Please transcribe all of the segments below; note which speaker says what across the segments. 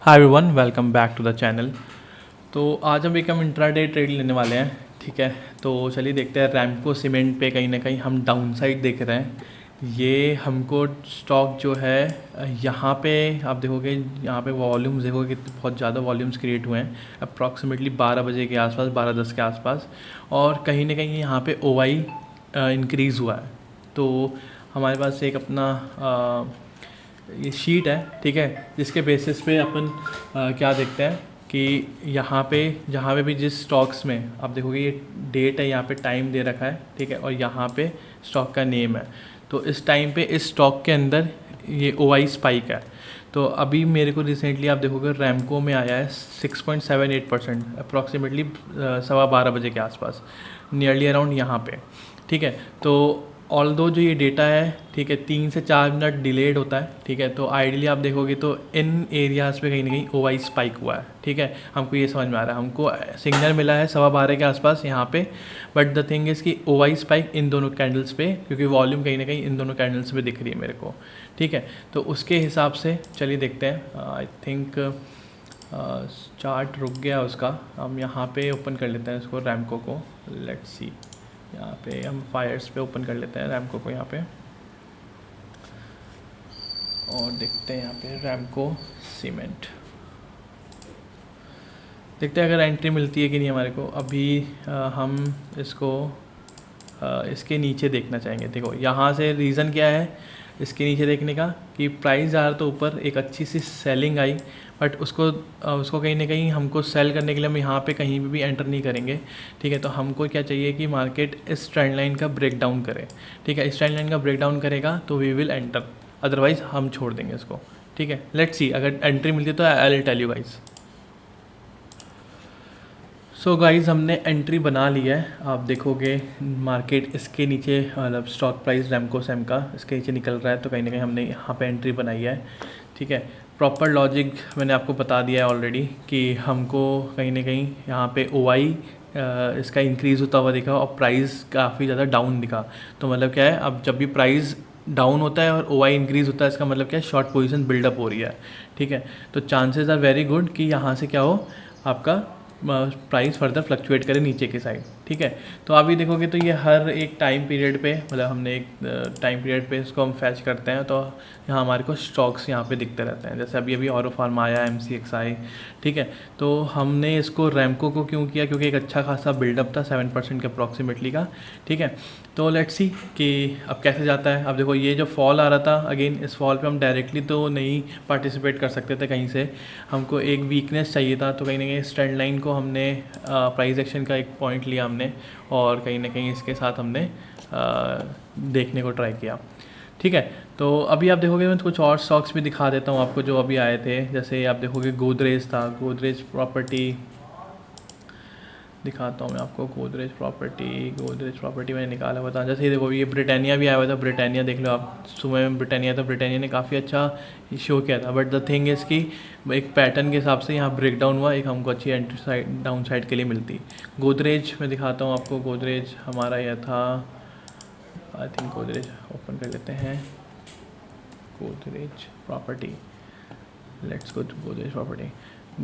Speaker 1: Hi everyone, welcome back to the channel. तो आज हम इंट्राडे ट्रेड लेने वाले हैं। ठीक है, तो चलिए देखते हैं। रैमको सीमेंट पे कहीं ना कहीं हम डाउन साइड देख रहे हैं। ये हमको स्टॉक जो है यहाँ पे आप देखोगे, यहाँ पे वॉल्यूम्स देखोगे कि बहुत ज़्यादा वॉल्यूम्स क्रिएट हुए हैं अप्रॉक्सीमेटली 12 बजे के आसपास, 12:10 के आसपास। और कहीं ना कहीं यहाँ पे ओवाई इंक्रीज़ हुआ है। तो हमारे पास एक अपना ये शीट है, ठीक है, जिसके बेसिस पे अपन क्या देखते हैं कि यहाँ पे जहाँ पे भी जिस स्टॉक्स में आप देखोगे ये डेट है, यहाँ पे टाइम दे रखा है, ठीक है, और यहाँ पे स्टॉक का नेम है। तो इस टाइम पे इस स्टॉक के अंदर ये ओवाई स्पाइक है। तो अभी मेरे को रिसेंटली आप देखोगे रैमको में आया है 6.78% अप्रॉक्सीमेटली 12:15 बजे के आसपास, नियरली अराउंड यहाँ पे। ठीक है, तो ऑल्दो जो ये डेटा है, ठीक है, 3 से 4 मिनट डिलेड होता है। ठीक है, तो आइडियली आप देखोगे तो इन एरियाज़ पे कहीं ना कहीं ओवाई स्पाइक हुआ है। ठीक है, हमको ये समझ में आ रहा है, हमको सिग्नल मिला है 12:15 के आसपास यहाँ पे। बट द थिंग इज़ कि ओवाई स्पाइक इन दोनों कैंडल्स पे, क्योंकि वॉल्यूम कहीं ना कहीं इन दोनों कैंडल्स पे दिख रही है मेरे को। ठीक है, तो उसके हिसाब से चलिए देखते हैं। आई थिंक चार्ट रुक गया उसका। हम यहाँ पे ओपन कर लेते हैं इसको, रैमको को। लेट्स सी, यहाँ पे हम फायर्स पे ओपन कर लेते हैं रैमको को यहाँ पे, और देखते हैं यहाँ पे रैमको सीमेंट। देखते हैं अगर एंट्री मिलती है कि नहीं हमारे को। अभी हम इसको इसके नीचे देखना चाहेंगे। देखो यहाँ से रीज़न क्या है इसके नीचे देखने का, कि प्राइस आ रहा तो ऊपर एक अच्छी सी सेलिंग आई, बट उसको कहीं ना कहीं हमको सेल करने के लिए हम यहाँ पे कहीं भी एंटर नहीं करेंगे। ठीक है, तो हमको क्या चाहिए कि मार्केट इस ट्रेंड लाइन का ब्रेक डाउन करे। ठीक है, इस ट्रेंड लाइन का ब्रेक डाउन करेगा तो वी विल एंटर, अदरवाइज़ हम छोड़ देंगे इसको। ठीक है, लेट्स सी अगर एंट्री मिलती है तो I will tell you guys. So guys, हमने एंट्री बना ली है। आप देखोगे मार्केट इसके नीचे, मतलब स्टॉक प्राइस रैमको सेम का इसके नीचे निकल रहा है, तो कहीं ना कहीं हमने यहाँ पे एंट्री बनाई है। ठीक है, प्रॉपर लॉजिक मैंने आपको बता दिया है ऑलरेडी कि हमको कहीं ना कहीं यहाँ पे ओवाई इसका इंक्रीज़ होता हुआ दिखा और प्राइस काफ़ी ज़्यादा डाउन दिखा। तो मतलब क्या है, अब जब भी प्राइस डाउन होता है और ओवाई इंक्रीज़ होता है, इसका मतलब क्या है, शॉर्ट पोजीशन बिल्डअप हो रही है। ठीक है, तो चांसेस आर वेरी गुड कि यहाँ से क्या हो, आपका प्राइस फर्दर फ्लक्चुएट करे नीचे की साइड। ठीक है, तो अभी देखोगे तो ये हर एक टाइम पीरियड पे, मतलब हमने एक टाइम पीरियड पे इसको हम फैच करते हैं, तो यहाँ हमारे को स्टॉक्स यहाँ पे दिखते रहते हैं। जैसे अभी ऑरो फार्मा आया, MCXI। ठीक है, तो हमने इसको रैमको को क्यों किया, क्योंकि एक अच्छा खासा बिल्डअप था 7% के अप्रॉक्सीमेटली का। ठीक है, तो लेट्स सी कि अब कैसे जाता है। अब देखो ये जो फॉल आ रहा था, अगेन इस फॉल पे हम डायरेक्टली तो नहीं पार्टिसिपेट कर सकते थे कहीं से, हमको एक वीकनेस चाहिए था। तो कहीं ना कहीं इस ट्रेंड लाइन को हमने प्राइस एक्शन का एक पॉइंट लिया हमने, और कहीं ना कहीं इसके साथ हमने देखने को ट्राई किया। ठीक है, तो अभी आप देखोगे, मैं कुछ और स्टॉक्स भी दिखा देता हूँ आपको जो अभी आए थे। जैसे आप देखोगे गोदरेज था, गोदरेज प्रॉपर्टी दिखाता हूँ मैं आपको। गोदरेज प्रॉपर्टी मैंने निकाला हुआ था। जैसे ये देखो, ये ब्रिटानिया भी आया हुआ था। ब्रिटानिया देख लो आप, सुबह में ब्रिटानिया था, ब्रिटानिया ने काफ़ी अच्छा शो किया था। बट द थिंग इज़ कि एक पैटर्न के हिसाब से यहाँ ब्रेक डाउन हुआ, एक हमको अच्छी एंट्री साइड, डाउन साइड के लिए मिलती। गोदरेज मैं दिखाता हूँ आपको। गोदरेज हमारा यह था, आई थिंक गोदरेज ओपन कर लेते हैं। Godrej property, let's go to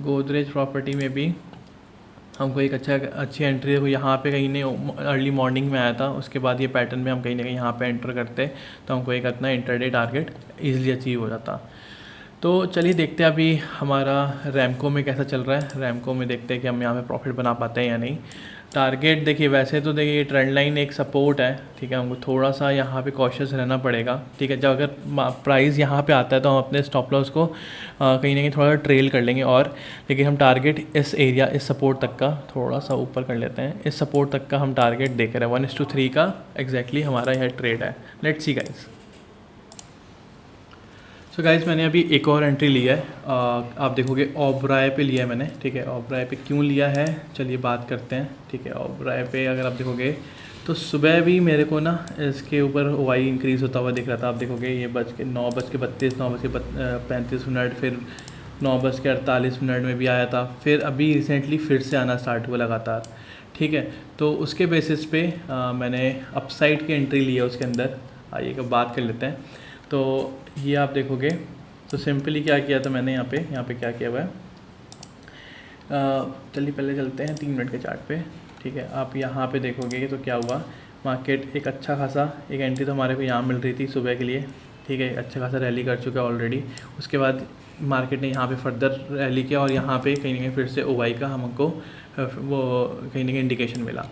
Speaker 1: Godrej property में भी हमको एक अच्छी एंट्री देखो यहाँ पे कहीं नहीं अर्ली मॉर्निंग में आया था। उसके बाद ये पैटर्न में हम कहीं ना कहीं यहाँ पे एंटर करते तो हमको एक अपना इंटरडे टारगेट इजीली अचीव हो जाता। तो चलिए देखते हैं अभी हमारा रैमको में कैसा चल रहा है। रैमको में देखते हैं कि हम यहाँ पे प्रॉफिट बना पाते हैं या नहीं। टारगेट देखिए, वैसे तो देखिए ये ट्रेंड लाइन एक सपोर्ट है। ठीक है, हमको थोड़ा सा यहाँ पे कॉशियस रहना पड़ेगा। ठीक है, जब अगर प्राइस यहाँ पे आता है तो हम अपने स्टॉप लॉस को कहीं ना कहीं थोड़ा ट्रेल कर लेंगे। और लेकिन हम टारगेट इस एरिया, इस सपोर्ट तक का थोड़ा सा ऊपर कर लेते हैं। इस सपोर्ट तक का हम टारगेट देख रहे हैं। 1:3 का एग्जैक्टली हमारा यह ट्रेड है। Let's see guys. So guys, मैंने अभी एक और एंट्री लिया है। आप देखोगे ओबराय पे लिया है मैंने। ठीक है, ओबराय पे क्यों लिया है चलिए बात करते हैं। ठीक है, ओबराय पे अगर आप देखोगे तो सुबह भी मेरे को ना इसके ऊपर ओवाई इंक्रीज़ होता हुआ दिख रहा था। आप देखोगे ये 9:32, 9:35, फिर 9:48 में भी आया था। फिर अभी रिसेंटली फिर से आना स्टार्ट हुआ लगातार। ठीक है, तो उसके बेसिस पे मैंने अपसाइड की एंट्री ली है उसके अंदर। आइए बात कर लेते हैं। तो ये आप देखोगे तो सिंपली क्या किया था मैंने यहाँ पे क्या किया हुआ है, चलिए पहले चलते हैं 3 मिनट के चार्ट पे। ठीक है, आप यहाँ पे देखोगे तो क्या हुआ, मार्केट एक अच्छा खासा एक एंट्री तो हमारे को यहाँ मिल रही थी सुबह के लिए। ठीक है, अच्छा खासा रैली कर चुका है ऑलरेडी। उसके बाद मार्केट ने यहाँ पे फर्दर रैली किया और यहाँ पे कहीं ना कहीं फिर से ओवाई का हमको वो कहीं ना कहीं इंडिकेशन मिला।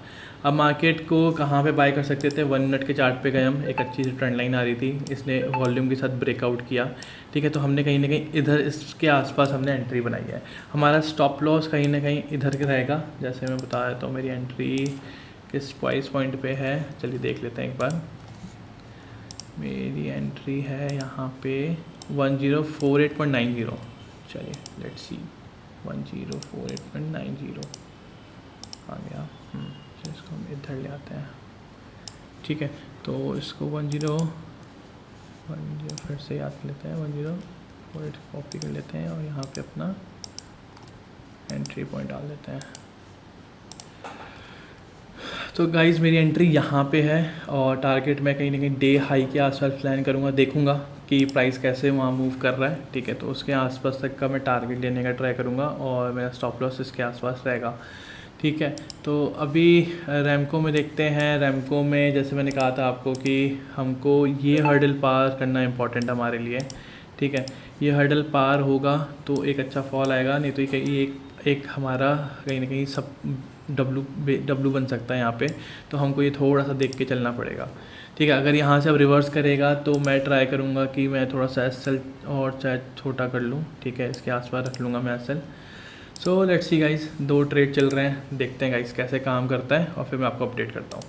Speaker 1: अब मार्केट को कहाँ पे बाय कर सकते थे, 1 मिनट के चार्ट पे गए हम, एक अच्छी सी ट्रेंड लाइन आ रही थी, इसने वॉल्यूम के साथ ब्रेकआउट किया। ठीक है, तो हमने कहीं ना कहीं इधर इसके आसपास हमने एंट्री बनाई है। हमारा स्टॉप लॉस कहीं ना कहीं इधर के रहेगा, जैसे मैं बता देता हूँ मेरी एंट्री किस प्राइस पॉइंट पे है, चलिए देख लेते हैं एक बार। मेरी एंट्री है यहाँ पे 1048.90। चलिए लेट्स सी 1048.90 आ गया। इसको हम इधर ले आते हैं। ठीक है, तो इसको 10 फिर से याद कर लेते हैं, 1048 कॉपी कर लेते हैं और यहाँ पे अपना एंट्री पॉइंट डाल देते हैं। तो गाइस मेरी एंट्री यहाँ पे है और टारगेट मैं कहीं ना कहीं डे हाई के आसपास प्लान करूँगा, देखूँगा कि प्राइस कैसे वहाँ मूव कर रहा है। ठीक है, तो उसके आसपास तक का मैं टारगेट लेने का ट्राई करूँगा और मेरा स्टॉप लॉस इसके आसपास रहेगा। ठीक है, तो अभी रैमको में देखते हैं। रैमको में जैसे मैंने कहा था आपको कि हमको ये हर्डल पार करना इम्पॉर्टेंट है हमारे लिए। ठीक है, ये हर्डल पार होगा तो एक अच्छा फॉल आएगा, नहीं तो ये एक हमारा कहीं ना कहीं सब डब्लू बन सकता है यहाँ पे, तो हमको ये थोड़ा सा देख के चलना पड़ेगा। ठीक है, अगर यहाँ से अब रिवर्स करेगा तो मैं ट्राई करूँगा कि मैं थोड़ा सा एसएल और चाहे छोटा कर लूँ। ठीक है, इसके आसपास रख लूँगा मैं SL. So let's see guys, 2 trade चल रहे हैं, देखते हैं गाइस कैसे काम करता है और फिर मैं आपको अपडेट करता हूँ।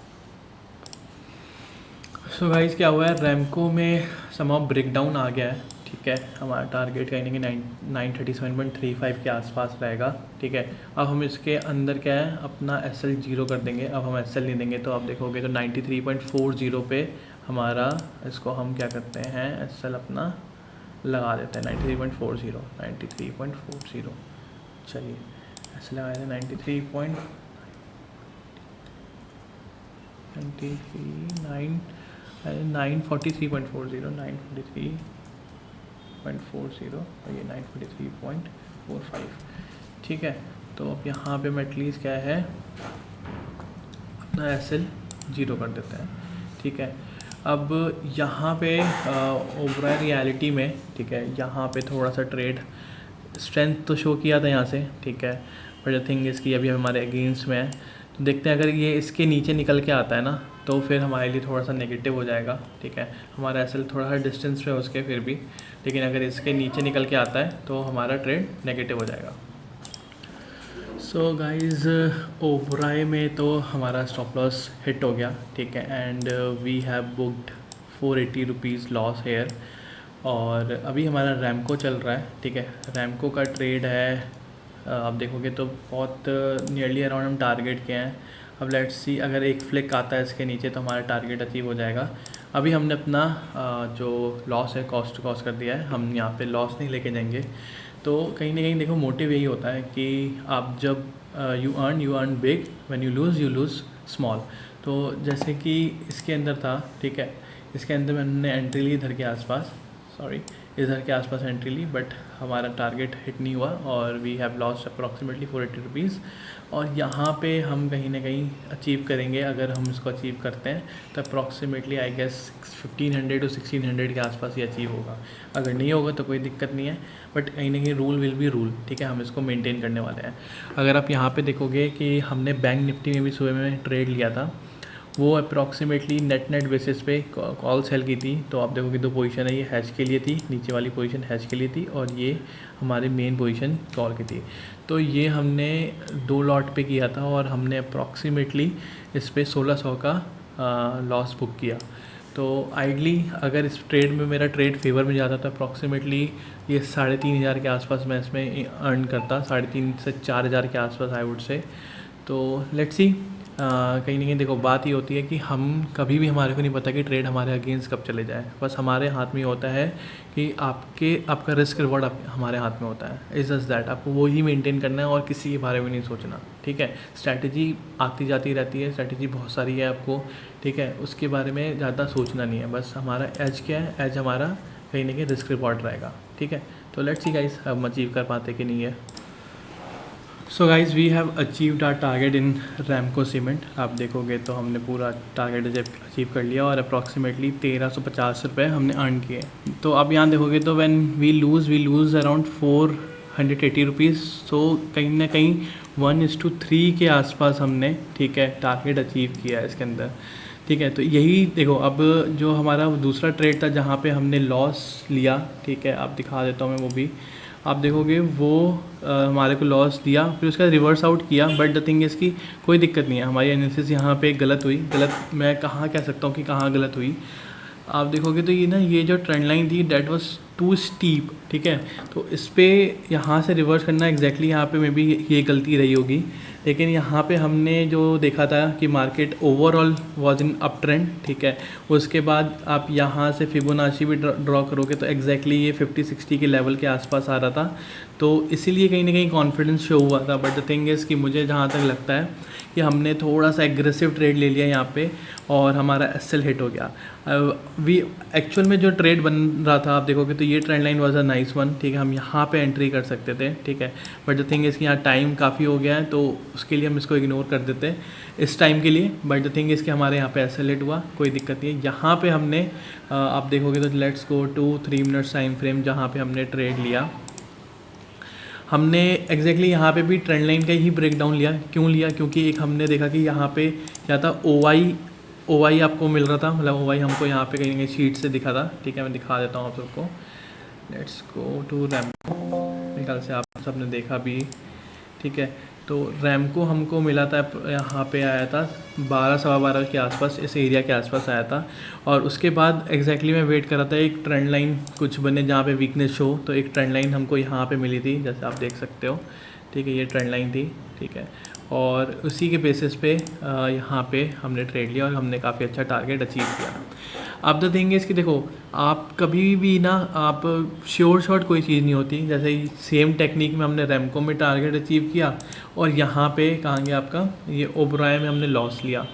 Speaker 1: सो गाइस क्या हुआ है, रैमको में समहाउ ब्रेकडाउन आ गया है। ठीक है, हमारा टारगेट कहीं ना कहीं 937.35 के आसपास रहेगा। ठीक है, अब हम इसके अंदर क्या है अपना एसएल 0 कर देंगे। अब हम एसएल नहीं देंगे तो आप देखोगे तो 93.40 पे हमारा, इसको हम क्या करते हैं एसएल अपना लगा देते हैं 93.40। चलिए ऐसे लगाए थे 943.40 और ये 943.45। ठीक है, तो अब यहाँ पे मैं एटलीस्ट क्या है अपना एसएल 0 कर देते हैं। ठीक है, अब यहाँ पे ओवरऑल रियलिटी में, ठीक है, यहाँ पे थोड़ा सा ट्रेड स्ट्रेंथ तो शो किया था यहाँ से। ठीक है, बट द थिंग इसकी अभी हमारे अगेंस्ट में है, तो देखते हैं अगर ये इसके नीचे निकल के आता है ना तो फिर हमारे लिए थोड़ा सा नेगेटिव हो जाएगा। ठीक है, हमारा एसएल थोड़ा सा डिस्टेंस पे हो उसके फिर भी, लेकिन अगर इसके नीचे निकल के आता है तो हमारा ट्रेड नेगेटिव हो जाएगा। सो गाइज़ ओबराय में तो हमारा स्टॉप लॉस हिट हो गया। ठीक है, and we have booked 480 rupees loss here. और अभी हमारा रैमको चल रहा है। ठीक है, रैमको का ट्रेड है, आप देखोगे तो बहुत नियरली अराउंड हम टारगेट के हैं। अब लेट्स सी अगर एक फ्लिक आता है इसके नीचे तो हमारा टारगेट अचीव हो जाएगा। अभी हमने अपना जो लॉस है कॉस्ट टू कॉस्ट कर दिया है, हम यहाँ पे लॉस नहीं लेके जाएंगे। तो कहीं ना कहीं देखो मोटिव यही होता है कि आप जब you earn big, when you lose small. तो जैसे कि इसके अंदर था, ठीक है, इसके अंदर मैंने एंट्री ली इधर के आसपास, इधर के आसपास एंट्री ली, बट हमारा टारगेट हिट नहीं हुआ और we have lost approximately 480 rupees. और यहाँ पे हम कहीं ना कहीं अचीव करेंगे, अगर हम इसको अचीव करते हैं तो अप्रॉक्सीमेटली आई गेस 1500 to 1600 के आसपास ही अचीव होगा। अगर नहीं होगा तो कोई दिक्कत नहीं है, बट कहीं ना कहीं रूल विल बी रूल। ठीक है, हम इसको मेंटेन करने वाले हैं। अगर आप यहाँ पे देखोगे कि हमने बैंक निफ्टी में भी सुबह में ट्रेड लिया था, वो अप्रॉक्सीमेटली नेट बेसिस पे कॉल सेल की थी। तो आप देखोगे 2 पोजीशन है, ये हैच के लिए थी, नीचे वाली पोजीशन हैच के लिए थी और ये हमारी मेन पोजीशन कॉल की थी। तो ये हमने 2 लॉट पे किया था और हमने अप्रॉक्सीमेटली इस पे 1600 का लॉस बुक किया। तो आइडली अगर इस ट्रेड में मेरा ट्रेड फेवर में जाता तो अप्रॉक्सीमेटली ये 3500 के आसपास मैं इसमें अर्न करता, 3500 से 4000 के आसपास आई वुड से। तो लेट्स सी, कहीं ना कहीं देखो बात ये होती है कि हम कभी भी, हमारे को नहीं पता कि ट्रेड हमारे अगेंस्ट कब चले जाए। बस हमारे हाथ में होता है कि आपका रिस्क रिवॉर्ड हमारे हाथ में होता है। इज़ जस्ट दैट, आपको वो ही मेंटेन करना है और किसी के बारे में नहीं सोचना। ठीक है, स्ट्रैटेजी आती जाती रहती है, स्ट्रैटेजी बहुत सारी है आपको। ठीक है, उसके बारे में ज़्यादा सोचना नहीं है। बस हमारा एज क्या है, एज हमारा कहीं ना कहीं रिस्क रिवॉर्ड रहेगा, ठीक है। तो लेट्स सी गाइस हम अचीव कर पाते कि नहीं है। So guys we have achieved our target in Ramco cement. आप देखोगे तो हमने पूरा टारगेट अचीव कर लिया और अप्रॉक्सीमेटली 1350 रुपये हमने अर्न किए। तो आप यहाँ देखोगे तो when we lose around 480 rupees. So कहीं ना कहीं 1:3 के आसपास हमने, ठीक है, टारगेट अचीव किया है इसके अंदर, ठीक है। तो यही देखो, अब जो हमारा दूसरा ट्रेड था जहाँ पे हमने लॉस लिया, ठीक है, आप दिखा देता हूँ मैं वो भी। आप देखोगे वो हमारे को लॉस दिया, फिर उसका रिवर्स आउट किया, बट द थिंग इज़ कि कोई दिक्कत नहीं है, हमारी एनालिसिस यहाँ पे गलत हुई। गलत मैं कहाँ कह सकता हूँ कि कहाँ गलत हुई, आप देखोगे तो ये जो ट्रेंड लाइन थी डेट वाज टू स्टीप, ठीक है। तो इस पर यहाँ से रिवर्स करना एग्जैक्टली यहाँ पे मे बी ये गलती रही होगी, लेकिन यहाँ पे हमने जो देखा था कि market overall was in up trend, ठीक है। उसके बाद आप यहाँ से फिबोनाची भी ड्रॉ करोगे तो एग्जैक्टली ये 50-60 के लेवल के आसपास आ रहा था। तो इसीलिए कहीं ना कहीं कॉन्फिडेंस शो हुआ था। बट द थिंग इज़ कि मुझे जहाँ तक लगता है कि हमने थोड़ा सा एग्रेसिव ट्रेड ले लिया यहाँ पे और हमारा एसएल हिट हो गया। वी एक्चुअल में जो ट्रेड बन रहा था आप देखोगे तो ये trend line was a nice one, ठीक है, हम यहाँ पे एंट्री कर सकते थे, ठीक है। बट द थिंग इज़ कि यहाँ टाइम काफ़ी हो गया है तो उसके लिए हम इसको इग्नोर कर देते हैं इस टाइम के लिए। बट द थिंग इज़ कि हमारे यहाँ पे एसएल हिट हुआ, कोई दिक्कत नहीं है। यहाँ पे हमने आप देखोगे तो let's go to 3 minutes time frame जहाँ पे हमने ट्रेड लिया। हमने एग्जैक्टली यहाँ पे भी ट्रेंड लाइन का ही ब्रेक डाउन लिया। क्यों लिया? क्योंकि एक हमने देखा कि यहाँ पे क्या था, ओ आई आपको मिल रहा था, मतलब ओ आई हमको यहाँ पे कहीं शीट से दिखा था, ठीक है। मैं दिखा देता हूँ आप सबको। लेट्स गो टू रैमको, मेरे ख्याल से आप सबने देखा भी, ठीक है। तो रैमको हमको मिला था, यहाँ पे आया था 12-12.15 के आसपास, इस एरिया के आसपास आया था। और उसके बाद एग्जैक्टली मैं वेट कर रहा था एक ट्रेंड लाइन कुछ बने जहाँ पे वीकनेस शो। तो एक ट्रेंड लाइन हमको यहाँ पे मिली थी, जैसे आप देख सकते हो, ठीक है, ये ट्रेंड लाइन थी, ठीक है। और उसी के बेसिस पे यहाँ पे हमने ट्रेड लिया और हमने काफ़ी अच्छा टारगेट अचीव किया। अब द थिंग इज़ कि देखो, आप कभी भी ना, आप श्योर शॉट कोई चीज़ नहीं होती। जैसे सेम टेक्निक में हमने रैमको में टारगेट अचीव किया और यहाँ पे कहाँ गया आपका, ये ओबराय में हमने लॉस लिया,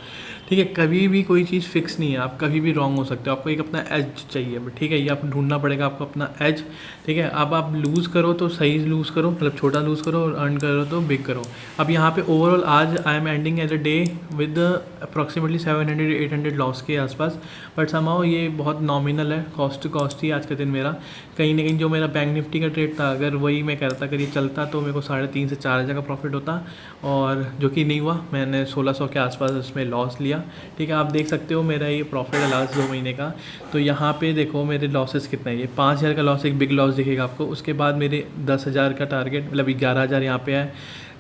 Speaker 1: ठीक है। कभी भी कोई चीज़ फिक्स नहीं है, आप कभी भी रॉन्ग हो सकते हो। आपको एक अपना एज चाहिए, ठीक है, ये आप ढूंढना पड़ेगा आपको अपना एज, ठीक है। अब आप लूज़ करो तो सही लूज़ करो, मतलब छोटा लूज़ करो, और अर्न करो तो बिग करो। अब यहाँ पे ओवरऑल आज I am ending as a day with approximately 700-800 loss के आसपास। बट समाओ ये बहुत नॉमिनल है, कॉस्ट टू कॉस्ट ही आज का दिन मेरा। कहीं ना कहीं जो मेरा बैंक निफ्टी का ट्रेड था, अगर वही मैं कह रहा था अगर ये चलता तो मेरे को 3,500 से 4,000 का प्रॉफिट होता, और जो कि नहीं हुआ, मैंने 1600 के आसपास उसमें लॉस लिया, ठीक है। आप देख सकते हो मेरा ये प्रॉफिट है लास्ट 2 महीने का। तो यहाँ पे देखो मेरे लॉसेस कितने हैं, ये 5,000 का लॉस, एक बिग लॉस दिखेगा आपको। उसके बाद मेरे 10,000 का टारगेट, मतलब 11,000 यहाँ पे है,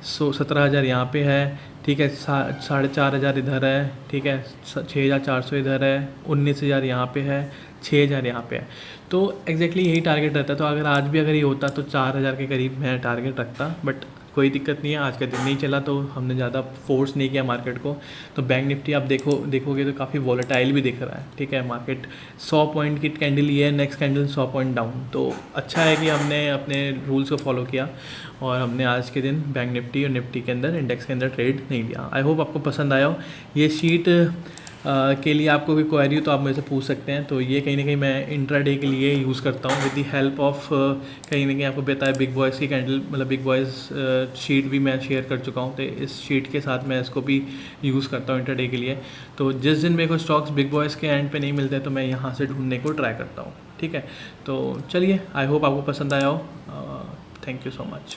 Speaker 1: 17,000 यहाँ पे है, ठीक है, 4,500 इधर है, ठीक है, 6,400 इधर है, 19,000 यहाँ पे है, 6,000 यहाँ पे है। तो एग्जैक्टली यही टारगेट रहता है। तो अगर आज भी अगर ये होता तो 4,000 के करीब मैं टारगेट रखता, बट कोई दिक्कत नहीं है, आज का दिन नहीं चला तो हमने ज़्यादा फोर्स नहीं किया मार्केट को। तो बैंक निफ्टी आप देखोगे तो काफ़ी वॉलेटाइल भी दिख रहा है, ठीक है। मार्केट 100 पॉइंट की कैंडल ली है, नेक्स्ट कैंडल 100 पॉइंट डाउन। तो अच्छा है कि हमने अपने रूल्स को फॉलो किया और हमने आज के दिन बैंक निफ्टी और निफ्टी के अंदर, इंडेक्स के अंदर ट्रेड नहीं लिया। आई होप आपको पसंद आया हो। ये शीट के लिए आपको कोई क्वेरी हो तो आप मेरे से पूछ सकते हैं। तो ये कहीं ना कहीं मैं इंट्राडे के लिए यूज़ करता हूँ विद द हेल्प ऑफ, कहीं ना कहीं आपको पता है बिग बॉयज़ की कैंडल, मतलब बिग बॉयज़ शीट भी मैं शेयर कर चुका हूँ। तो इस शीट के साथ मैं इसको भी यूज़ करता हूँ इंट्राडे के लिए। तो जिस दिन मेरे को स्टॉक्स बिग बॉयज़ के एंड पे नहीं मिलते तो मैं यहाँ से ढूंढने को ट्राई करता हूँ, ठीक है। तो चलिए, आई होप आपको पसंद आया हो। Thank you so much.